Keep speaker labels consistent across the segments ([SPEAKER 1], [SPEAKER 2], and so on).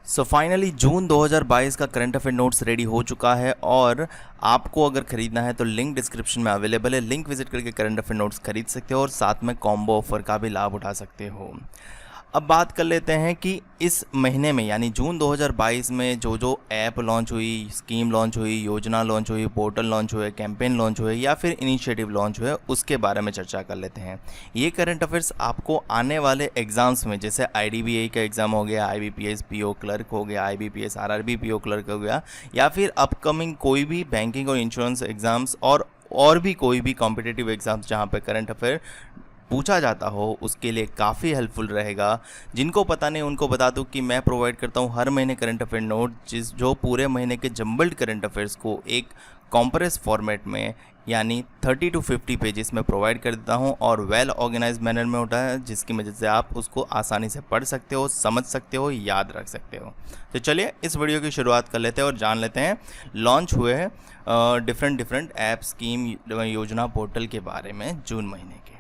[SPEAKER 1] So finally जून 2022 का current affair notes ready हो चुका है और आपको अगर ख़रीदना है तो लिंक डिस्क्रिप्शन में अवेलेबल है। लिंक विजिट करके करंट अफेयर नोट्स खरीद सकते हो और साथ में कॉम्बो ऑफर का भी लाभ उठा सकते हो। अब बात कर लेते हैं कि इस महीने में यानी जून 2022 में जो जो ऐप लॉन्च हुई, स्कीम लॉन्च हुई, योजना लॉन्च हुई, पोर्टल लॉन्च हुए, कैंपेन लॉन्च हुए या फिर इनिशिएटिव लॉन्च हुए, उसके बारे में चर्चा कर लेते हैं। ये करंट अफेयर्स आपको आने वाले एग्ज़ाम्स में, जैसे IDBI का एग्ज़ाम हो गया, IBPS PO क्लर्क हो गया, IBPS RRB PO क्लर्क हो गया, या फिर अपकमिंग कोई भी बैंकिंग और इंश्योरेंस एग्ज़ाम्स और भी कोई भी कॉम्पिटिटिव एग्ज़ाम्स जहाँ पे करंट अफेयर पूछा जाता हो, उसके लिए काफ़ी हेल्पफुल रहेगा। जिनको पता नहीं उनको बता दूं कि मैं प्रोवाइड करता हूं हर महीने करंट अफेयर नोट, जो पूरे महीने के जम्बल्ड करंट अफेयर्स को एक कॉम्प्रेस फॉर्मेट में यानी 30 to 50 पेजेस में प्रोवाइड कर देता हूं और वेल ऑर्गेनाइज मैनर में होता है, जिसकी वजह से आप उसको आसानी से पढ़ सकते हो, समझ सकते हो, याद रख सकते हो। तो चलिए इस वीडियो की शुरुआत कर लेते हैं और जान लेते हैं लॉन्च हुए डिफरेंट ऐप, स्कीम, योजना, पोर्टल के बारे में जून महीने के।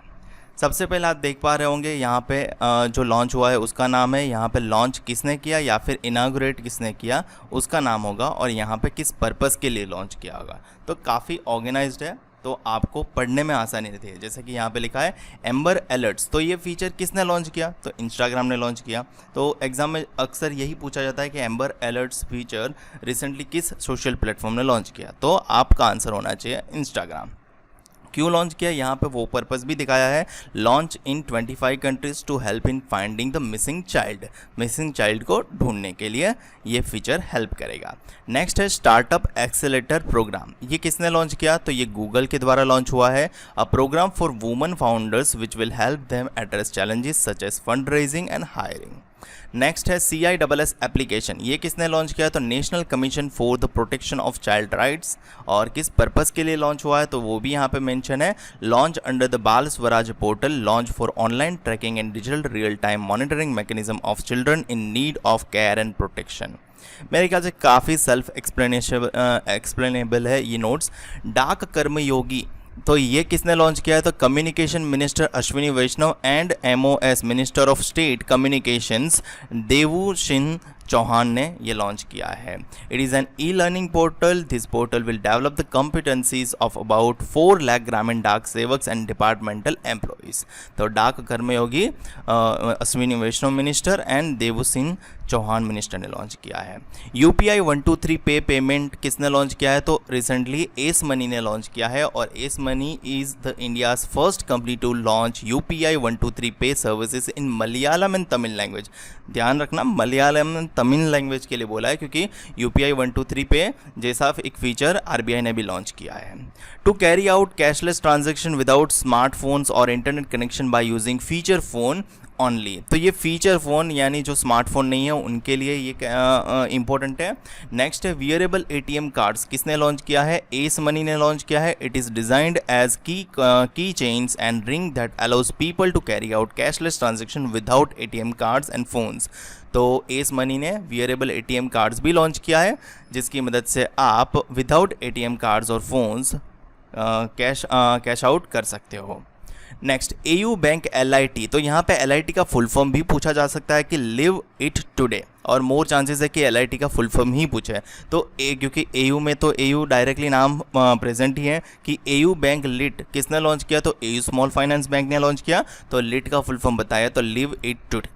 [SPEAKER 1] सबसे पहले आप देख पा रहे होंगे यहाँ पे जो लॉन्च हुआ है उसका नाम है, यहाँ पे लॉन्च किसने किया या फिर इनागुरेट किसने किया उसका नाम होगा, और यहाँ पे किस पर्पस के लिए लॉन्च किया होगा। तो काफ़ी ऑर्गेनाइज्ड है, तो आपको पढ़ने में आसानी रहती है। जैसे कि यहाँ पे लिखा है एम्बर अलर्ट्स, तो ये फीचर किसने लॉन्च किया, तो इंस्टाग्राम ने लॉन्च किया। तो एग्जाम में अक्सर यही पूछा जाता है कि एम्बर अलर्ट्स फीचर रिसेंटली किस सोशल प्लेटफॉर्म ने लॉन्च किया, तो आपका आंसर होना चाहिए इंस्टाग्राम। क्यों लॉन्च किया, यहाँ पे वो पर्पस भी दिखाया है, launch in 25 countries to help in finding the missing child को ढूंढने के लिए ये फीचर हेल्प करेगा। नेक्स्ट है स्टार्टअप एक्सेलेरेटर प्रोग्राम, ये किसने लॉन्च किया, तो ये गूगल के द्वारा लॉन्च हुआ है। A programme for women founders which will help them address challenges such as fund raising and hiring. Next है CISS एप्लीकेशन, ये किसने लॉन्च किया, तो national commission for the protection of child rights, और किस पर्पस के लिए लॉन्च हुआ है, तो वो भी यहाँ पे मेंशन है। लॉन्च अंडर द बाल Swaraj portal, launch for online tracking and digital real time monitoring mechanism of children in need of care and protection. मेरे ख्याल से काफ़ी सेल्फ एक्सप्लेनेबल है ये नोट्स। डाक कर्मयोगी, तो ये किसने लॉन्च किया है, तो communication minister Ashwini Vaishnaw and MOS minister of state communications Devusinh Chauhan ने ये लॉन्च किया है। It is an e-learning portal, this portal will develop the competencies of about 4 lakh Gramin Dak Sevaks and departmental employees. तो Dak Karmayogi Ashwini Vaishnaw minister and Devusinh Chauhan minister ने लॉन्च किया है। UPI 123 पे पेमेंट किसने लॉन्च किया है, तो रिसेंटली एस मनी ने लॉन्च किया है, और S Money is the India's first company to launch UPI 123 pay services in Malayalam and Tamil language. ध्यान रखना, मलयालम एंड तमिल लैंग्वेज के लिए बोला है, क्योंकि UPI 123 पे जैसा एक फीचर RBI ने भी लॉन्च किया है। To carry out cashless transaction without smartphones और internet connection by using feature phone only, तो ये फीचर फ़ोन यानी जो स्मार्टफोन नहीं है उनके लिए ये इंपॉर्टेंट है। नेक्स्ट है वियरेबल ATM कार्ड्स, किसने लॉन्च किया है, एस मनी ने लॉन्च किया है। It is designed as key chains and ring that allows people to carry out cashless transaction without ATM cards and phones. तो एस मनी ने wearable ATM cards भी launch किया है, जिसकी मदद से आप विदाउट ATM कार्ड्स और फोन्स कैश आउट कर सकते हो। नेक्स्ट AU बैंक LIT, तो यहाँ पे LIT का फुल फॉर्म भी पूछा जा सकता है कि लिव इट टुडे, और मोर चांसेस है कि LIT का फुल फॉर्म ही पूछे। तो क्योंकि AU में तो AU डायरेक्टली नाम प्रेजेंट ही है कि AU बैंक लिट किसने लॉन्च किया, तो AU स्मॉल फाइनेंस बैंक ने लॉन्च किया, तो लिट का फुल फॉर्म बताया, तो लिव इट टुडे।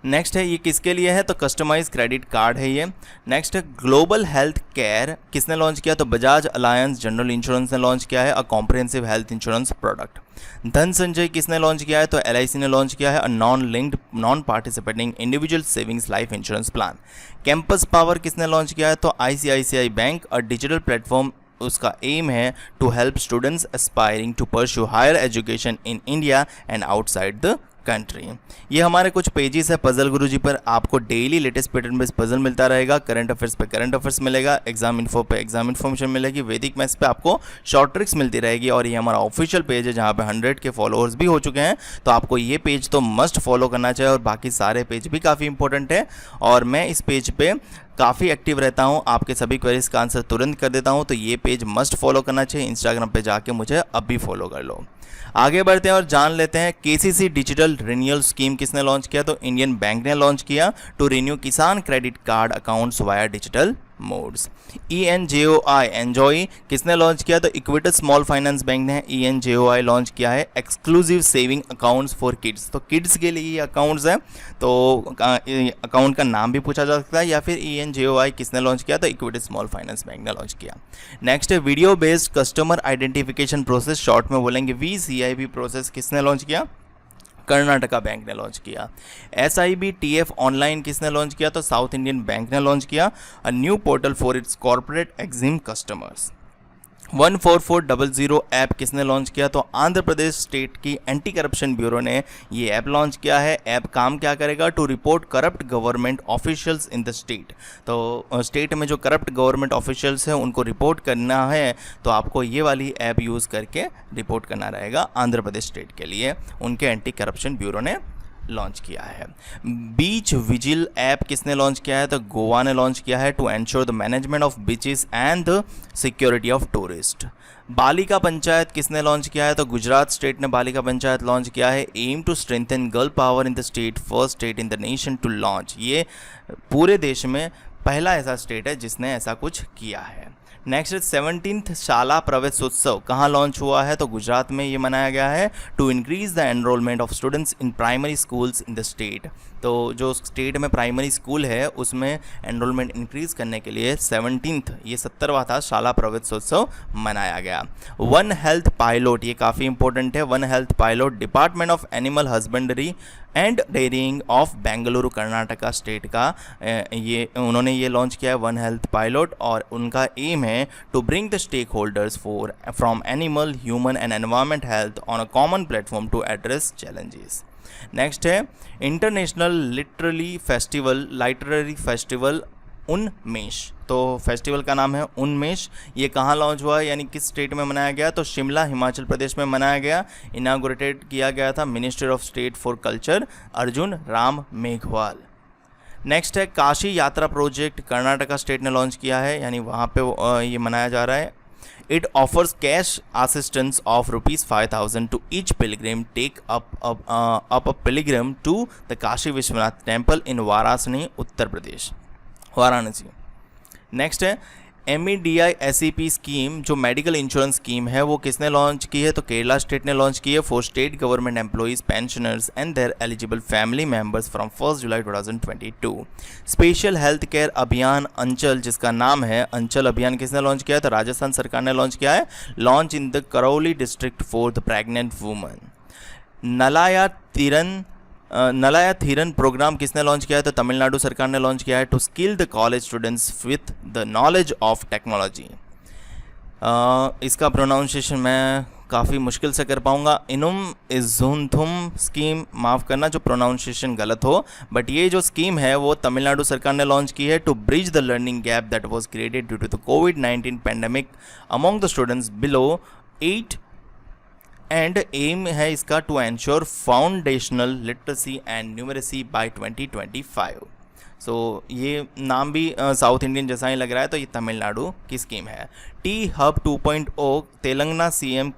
[SPEAKER 1] नेक्स्ट है ये किसके लिए है, तो कस्टमाइज क्रेडिट कार्ड है ये। नेक्स्ट है ग्लोबल हेल्थ केयर, किसने लॉन्च किया, तो बजाज अलायंस जनरल इंश्योरेंस ने लॉन्च किया है, a comprehensive health insurance product. धन संजय किसने लॉन्च किया है, तो LIC ने लॉन्च किया है, a non linked non participating individual savings life insurance plan. Campus power किसने लॉन्च किया है, तो ICICI bank, a digital platform, उसका एम है to help students aspiring to pursue higher education in India and outside the country. ये हमारे कुछ pages है पजल गुरुजी पर, आपको daily latest pattern based puzzle मिलता रहेगा। करंट अफेयर्स पे करंट अफेयर्स मिलेगा, एग्जाम इन्फो पे एग्जाम इन्फॉर्मेशन मिलेगी, वैदिक मैथ्स पे आपको शॉर्ट ट्रिक्स मिलती रहेगी। और ये हमारा ऑफिशियल पेज है जहाँ पे 100 के फॉलोअर्स भी हो चुके हैं, तो आपको ये पेज तो मस्ट फॉलो करना चाहिए, और बाकी सारे पेज भी काफ़ी इंपॉर्टेंट है। और मैं इस पेज पे काफ़ी एक्टिव रहता हूँ, आपके सभी क्वेरीज का आंसर तुरंत कर देता हूँ, तो ये पेज मस्ट फॉलो करना चाहिए। इंस्टाग्राम पे जाके मुझे अब भी फॉलो कर लो। आगे बढ़ते हैं और जान लेते हैं केसीसी डिजिटल रिन्यूअल स्कीम किसने लॉन्च किया। तो इंडियन बैंक ने लॉन्च किया टू रिन्यू किसान credit card accounts via digital modes. ENJOI enjoy किसने लॉन्च किया। तो इक्विटस स्मॉल फाइनेंस बैंक ने ENJOI लॉन्च किया है exclusive saving accounts for kids. तो किड्स के लिए ये अकाउंट्स हैं, तो अकाउंट का नाम भी पूछा जा सकता है, या फिर ENJOI किसने लॉन्च किया। तो इक्विटस स्मॉल फाइनेंस बैंक ने लॉन्च किया। नेक्स्ट है video based customer identification process, short में बोलेंगे VCIP प्रोसेस, किसने लॉन्च किया। कर्नाटका बैंक ने लॉन्च किया। SIBTF ऑनलाइन किसने लॉन्च किया। तो साउथ इंडियन बैंक ने लॉन्च किया a new portal for its corporate EXIM customers. 14400 app किसने लॉन्च किया। तो आंध्र प्रदेश स्टेट की एंटी करप्शन ब्यूरो ने ये ऐप लॉन्च किया है। ऐप काम क्या करेगा, to report corrupt government officials in the state. तो स्टेट में जो करप्ट गवर्नमेंट ऑफिशियल्स हैं उनको रिपोर्ट करना है, तो आपको ये वाली ऐप यूज़ करके रिपोर्ट करना रहेगा आंध्र प्रदेश स्टेट के लिए, उनके एंटी करप्शन ब्यूरो ने लॉन्च किया है। बीच विजिल ऐप किसने लॉन्च किया है। तो गोवा ने लॉन्च किया है to ensure the management of beaches and the security of tourist. Balika Panchayat किसने लॉन्च किया है। तो गुजरात स्टेट ने बालिका पंचायत लॉन्च किया है। Aim to strengthen girl power in the state, first state in the nation to launch. ये पूरे देश में पहला ऐसा स्टेट है जिसने ऐसा कुछ किया है। नेक्स्ट 17th शाला प्रवेशोत्सव कहाँ लॉन्च हुआ है। तो गुजरात में ये मनाया गया है to increase the enrolment of students in primary schools in the state. तो जो स्टेट में प्राइमरी स्कूल है उसमें एनरोलमेंट इंक्रीज करने के लिए 17th ये 70वां था शाला प्रवेशोत्सव मनाया गया। वन हेल्थ पायलट, ये काफ़ी इंपॉर्टेंट है। One health pilot department of animal husbandry and dairying of Bengaluru Karnataka state का उन्होंने ये लॉन्च किया है वन हेल्थ पायलट, और उनका एम है to bring the stakeholders from animal, human and environment health on a common platform to address challenges. Next है international literary festival Unmesh. तो फेस्टिवल का नाम है उन्मेष। ये कहाँ लॉन्च हुआ है, यानी किस स्टेट में मनाया गया। तो शिमला हिमाचल प्रदेश में मनाया गया। इनागोरेटेड किया गया था minister of state for culture Arjun Ram Meghwal. Next है काशी यात्रा प्रोजेक्ट, कर्नाटका स्टेट ने लॉन्च किया है, यानी वहाँ पे ये मनाया जा रहा है। It offers cash assistance of ₹5,000 to each pilgrim take up a pilgrim to the Kashi Vishwanath temple in Varanasi, Uttar Pradesh, Varanasi. Next है MEDI SEP स्कीम, जो मेडिकल इंश्योरेंस स्कीम है वो किसने लॉन्च की है। तो केरला स्टेट ने लॉन्च की है for state government employees, pensioners and their eligible family members from 1 July 2022। Special health care Abhiyan Anchal, जिसका नाम है अंचल अभियान, किसने लॉन्च किया है। तो राजस्थान सरकार ने लॉन्च किया है। Launch in the Karauli district for the pregnant woman. Nalaya Thiran programme किसने लॉन्च किया है। तो तमिलनाडु सरकार ने लॉन्च किया है to skill the college students with the knowledge of technology. इसका प्रोनाउंसिएशन मैं काफ़ी मुश्किल से कर पाऊंगा। इनुम इजुनथुम स्कीम, माफ़ करना जो प्रोनाउंसिएशन गलत हो, बट ये जो स्कीम है वो तमिलनाडु सरकार ने लॉन्च की है to bridge the learning gap that was created due to the कोविड-19 pandemic among the students below 8 and aim है इसका to ensure foundational literacy and numeracy by 2025। So ये नाम भी साउथ इंडियन जैसा ही लग रहा है, तो ये तमिलनाडु की स्कीम है। T-Hub 2.0 Telangana CM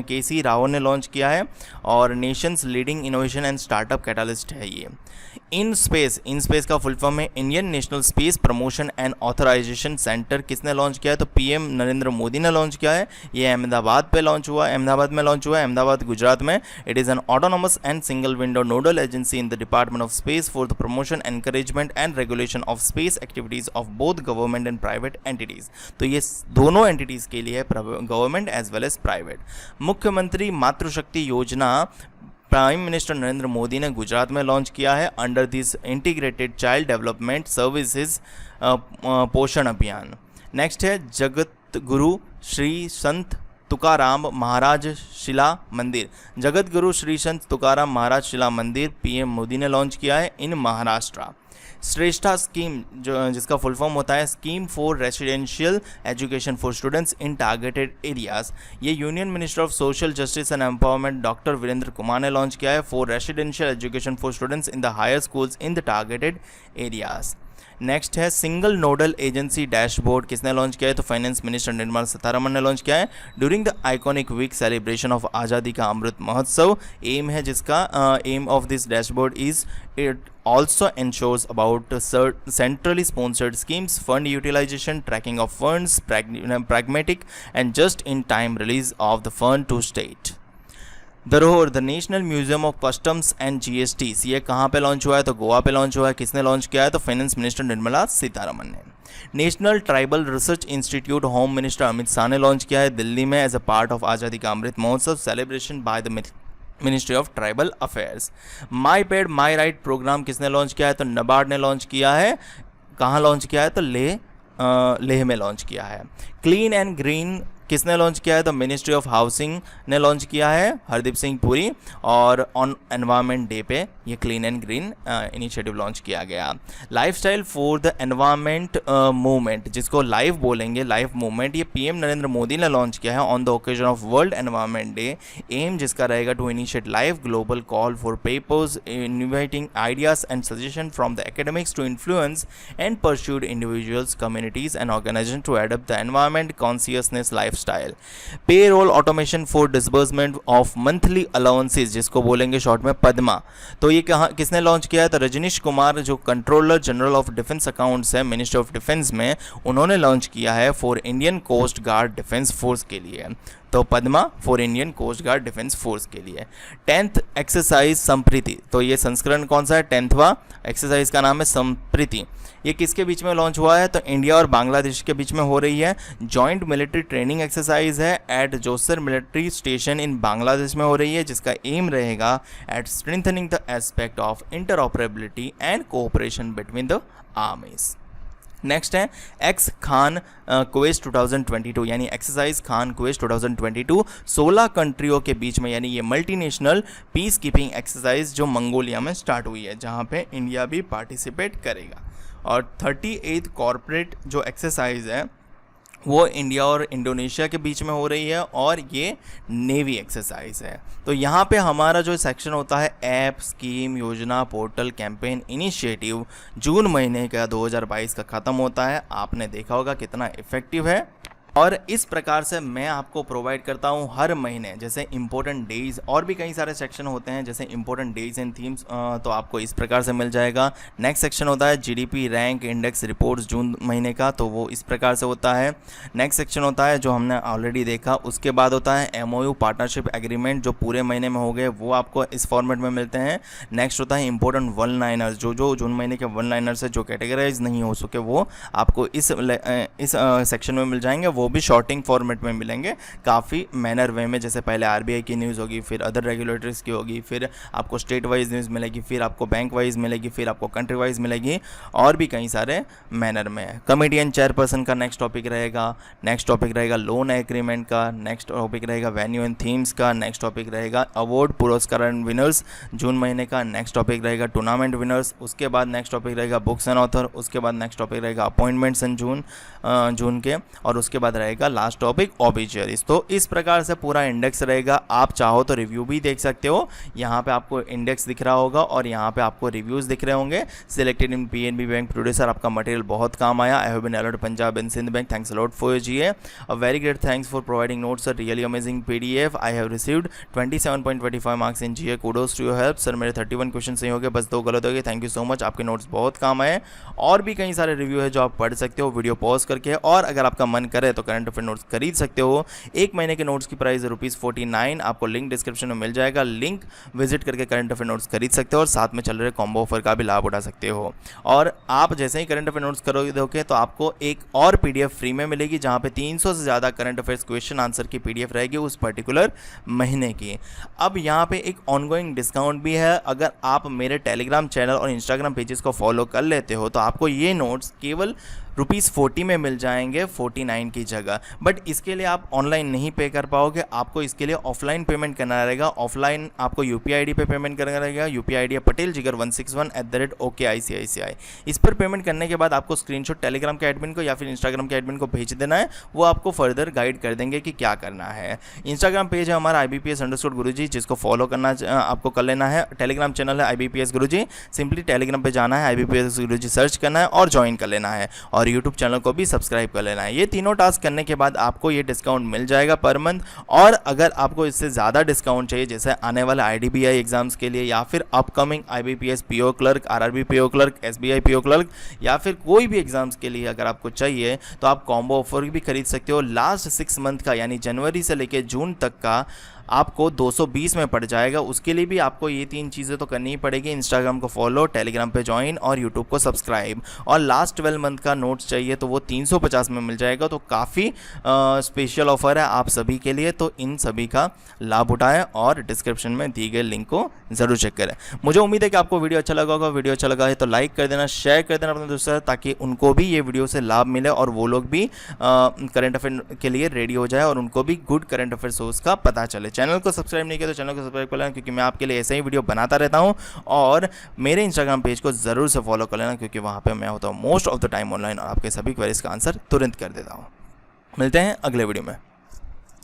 [SPEAKER 1] KC Rao ने लॉन्च किया है, और nations leading innovation and startup catalyst है ये। इन स्पेस का फुल फॉर्म है Indian national space promotion and authorisation centre, किसने लॉन्च किया है। तो PM नरेंद्र मोदी ने लॉन्च किया है। ये अहमदाबाद में लॉन्च हुआ है, अहमदाबाद गुजरात में। It is an autonomous and single window nodal agency in the department of space for the promotion, encouragement and regulation of space activities of both government and private entities. तो ये दोनों एंटिटीज के लिए government as well as private. Mukhyamantri Matrushakti योजना prime minister Narendra Modi ने गुजरात में launch किया है under this integrated child development services पोषण अभियान। नेक्स्ट है जगत गुरु श्री संत तुकाराम महाराज शिला मंदिर। जगत गुरु श्री संत तुकाराम महाराज शिला मंदिर PM मोदी ने लॉन्च किया है इन महाराष्ट्र। श्रेष्ठा स्कीम, जो जिसका फुल फॉर्म होता है scheme for residential education for students in targeted areas, ये union minister of social justice and empowerment doctor Virendra Kumar ने लॉन्च किया है for residential education for students in the higher schools in the targeted areas. Next है single nodal agency dashboard, किसने launch किया है? तो finance minister Nirmala Sitharaman ने लॉन्च किया है during the iconic week celebration of Azadi ka Amrit Mahotsav. Aim है जिसका aim of this dashboard is it also ensures about centrally sponsored schemes, fund utilization, tracking of funds, pragmatic and just in time release of the fund to state। धरोहर the national museum of customs and GST, ये कहाँ पे launch हुआ है? तो गोवा पे launch हुआ है। किसने लॉन्च किया है? तो फाइनेंस मिनिस्टर निर्मला सीतारमण ने। National tribal research institute home minister Amit Shah ने लॉन्च किया है दिल्ली में as a part of Azadi ka Amrit Mahotsav celebration by the ministry of tribal affairs. My pad my right programme किसने लॉन्च किया है? तो नबार्ड ने लॉन्च किया है। कहाँ लॉन्च किया है? तो लेह में लॉन्च किया है। क्लीन एंड ग्रीन किसने लॉन्च किया है? तो मिनिस्ट्री ऑफ हाउसिंग ने लॉन्च किया है, हरदीप सिंह पुरी। और ऑन एनवायरनमेंट डे पे ये clean and green initiative launch किया गया। Lifestyle for the environment movement, जिसको लाइव बोलेंगे, लाइव मूवमेंट, ये पीएम नरेंद्र मोदी ने लॉन्च किया है on the occasion of world environment day. Aim जिसका रहेगा to initiate live global call for papers inviting ideas and suggestion from the academics to influence and persuade individuals, communities and organisation to adapt the environment consciousness lifestyle. Payroll automation for disbursement of monthly allowances, जिसको बोलेंगे short में पद्मा, तो ये कहाँ किसने launch किया है? तो रजनीश कुमार जो controller general of defence accounts है मिनिस्ट्री ऑफ डिफेंस में, उन्होंने लॉन्च किया है for Indian coast guard defence force के लिए। तो Padma for Indian coast guard defence force के लिए। 10th एक्सरसाइज संप्रीति, तो ये संस्करण कौन सा है? 10वां एक्सरसाइज का नाम है संप्रीति। ये किसके बीच में लॉन्च हुआ है? तो इंडिया और बांग्लादेश के बीच में हो रही है। जॉइंट मिलिट्री ट्रेनिंग एक्सरसाइज है at Jashore military station in Bangladesh में हो रही है, जिसका एम रहेगा at strengthening the aspect of interoperability and cooperation between the armies. Next है एक्स खान क्वेस्ट 2022, यानी एक्सरसाइज खान क्वेस्ट 2022 16 कंट्रियों के बीच में, यानी ये मल्टीनेशनल पीस कीपिंग एक्सरसाइज जो मंगोलिया में स्टार्ट हुई है, जहाँ पे इंडिया भी पार्टिसिपेट करेगा। और 38th कॉर्पोरेट जो एक्सरसाइज है वो इंडिया और इंडोनेशिया के बीच में हो रही है, और ये नेवी एक्सरसाइज है। तो यहाँ पे हमारा जो सेक्शन होता है ऐप, स्कीम, योजना, पोर्टल, कैंपेन, इनिशिएटिव, जून महीने का 2022 का ख़त्म होता है। आपने देखा होगा कितना इफ़ेक्टिव है। और इस प्रकार से मैं आपको प्रोवाइड करता हूँ हर महीने, जैसे इंपॉर्टेंट डेज़, और भी कई सारे सेक्शन होते हैं जैसे इंपॉर्टेंट डेज़ एंड थीम्स, तो आपको इस प्रकार से मिल जाएगा। नेक्स्ट सेक्शन होता है जीडीपी रैंक इंडेक्स रिपोर्ट्स जून महीने का, तो वो इस प्रकार से होता है। नेक्स्ट सेक्शन होता है जो हमने ऑलरेडी देखा। उसके बाद होता है एमओयू पार्टनरशिप एग्रीमेंट, जो पूरे महीने में हो गए, वो आपको इस फॉर्मेट में मिलते हैं। नेक्स्ट होता है इंपॉर्टेंट वन लाइनर्स, जो जून महीने के वन लाइनर्स है जो कैटेगराइज नहीं हो सके, वो आपको इस सेक्शन में मिल जाएंगे। वो भी शॉर्टिंग फॉर्मेट में मिलेंगे काफ़ी मैनर वे में, जैसे पहले आरबीआई की न्यूज़ होगी, फिर अदर रेगुलेटर्स की होगी, फिर आपको स्टेट वाइज न्यूज़ मिलेगी, फिर आपको बैंक वाइज मिलेगी, फिर आपको कंट्री वाइज मिलेगी, और भी कई सारे मैनर में। कमेटी एंड चेयरपर्सन का नेक्स्ट टॉपिक रहेगा। नेक्स्ट टॉपिक रहेगा लोन एग्रीमेंट का। नेक्स्ट टॉपिक रहेगा वेन्यू एंड थीम्स का। नेक्स्ट टॉपिक रहेगा अवार्ड पुरस्कार एंड विनर्स जून महीने का। नेक्स्ट टॉपिक रहेगा टूर्नामेंट विनर्स। उसके बाद नेक्स्ट टॉपिक रहेगा बुक्स एंड ऑथर। उसके बाद नेक्स्ट टॉपिक रहेगा अपॉइंटमेंट्स इन जून के, और उसके बाद रहेगा लास्ट टॉपिक ऑबिचुअरीज। तो इस प्रकार से पूरा इंडेक्स रहेगा। आप चाहो तो रिव्यू भी देख सकते हो, यहाँ पे आपको इंडेक्स दिख रहा होगा और यहाँ पे आपको रिव्यूज़ दिख रहे होंगे। Selected in PNB bank producer, आपका मटेरियल बहुत काम आया। I have been alert Punjab and Sind bank, thanks a lot for your GA. A very great thanks for providing notes, a really amazing PDF. I have received 27.25 marks in GA, kudos to your help. Sir मेरे 31 question सही हो गए, बस 2 गलत हो गए। Thank you so much, आपके notes बहुत काम आए। और भी कई सारे रिव्यू है जो आप पढ़ सकते हो वीडियो पॉज करके, और अगर आपका मन करे तो करंट अफेयर नोट्स खरीद सकते हो। एक महीने के नोट्स की प्राइस ₹49, आपको लिंक डिस्क्रिप्शन में मिल जाएगा। लिंक विजिट करके करंट अफेयर नोट्स खरीद सकते हो, और साथ में चल रहे कॉम्बो ऑफर का भी लाभ उठा सकते हो। और आप जैसे ही करंट अफेयर नोट्स करोगे तो आपको एक और पीडीएफ फ्री में मिलेगी, जहां पे 300 से ज़्यादा करंट अफेयर्स क्वेश्चन आंसर की पीडीएफ रहेगी उस पर्टिकुलर महीने की। अब यहाँ पे एक ऑनगोइंग डिस्काउंट भी है। अगर आप मेरे टेलीग्राम चैनल और इंस्टाग्राम पेजेस को फॉलो कर लेते हो तो आपको ये नोट्स केवल ₹40 में मिल जाएंगे 49 की जगह। बट इसके लिए आप ऑनलाइन नहीं पे कर पाओगे, आपको इसके लिए ऑफलाइन पेमेंट करना रहेगा। ऑफलाइन आपको यूपीआई आईडी पे पेमेंट करना रहेगा। यूपीआई आईडी है pateljigar161@OKICICI। इस पर पेमेंट करने के बाद आपको स्क्रीनशॉट टेलीग्राम के एडमिन को या फिर इंस्टाग्राम के एडमिन को भेज देना है, वो आपको फर्दर गाइड कर देंगे कि क्या करना है। इंस्टाग्राम पेज है हमारा IBPS_गुरुजी, जिसको फॉलो करना आपको कर लेना है। टेलीग्राम चैनल है IBPS गुरुजी, सिंपली टेलीग्राम पे जाना है, IBPS गुरुजी सर्च करना है और ज्वाइन कर लेना है, और यूट्यूब चैनल को भी सब्सक्राइब कर लेना है। ये तीनों टास्क करने के बाद आपको ये डिस्काउंट मिल जाएगा पर मंथ। और अगर आपको इससे ज़्यादा डिस्काउंट चाहिए, जैसे आने वाले IDBI एग्जाम्स के लिए या फिर upcoming IBPS PO clerk, RRB PO clerk, SBI PO clerk या फिर कोई भी एग्जाम्स के लिए अगर आपको चाहिए तो आप कॉम्बो ऑफर भी खरीद सकते हो। लास्ट 6 मंथ का यानी जनवरी से लेकर जून तक का आपको 220 में पड़ जाएगा। उसके लिए भी आपको ये 3 चीज़ें तो करनी ही पड़ेगी, इंस्टाग्राम को फॉलो, टेलीग्राम पे ज्वाइन और यूट्यूब को सब्सक्राइब। और लास्ट 12 मंथ का नोट्स चाहिए तो वो 350 में मिल जाएगा। तो काफ़ी स्पेशल ऑफर है आप सभी के लिए, तो इन सभी का लाभ उठाएं और डिस्क्रिप्शन में दी गई लिंक को ज़रूर चेक करें। मुझे उम्मीद है कि आपको वीडियो अच्छा लगा होगा। वीडियो अच्छा लगा है तो लाइक कर देना, शेयर कर देना अपने दोस्तों, ताकि उनको भी ये वीडियो से लाभ मिले और वो लोग भी करंट अफेयर के लिए रेडी हो जाए और उनको भी गुड करंट अफेयर सोर्स का पता चले। चैनल को सब्सक्राइब नहीं किया तो चैनल को सब्सक्राइब कर लेना, क्योंकि मैं आपके लिए ऐसे ही वीडियो बनाता रहता हूं। और मेरे इंस्टाग्राम पेज को ज़रूर से फॉलो कर लेना, क्योंकि वहां पे मैं होता हूं most of the time online और आपके सभी क्वेरीज का आंसर तुरंत कर देता हूं। मिलते हैं अगले वीडियो में।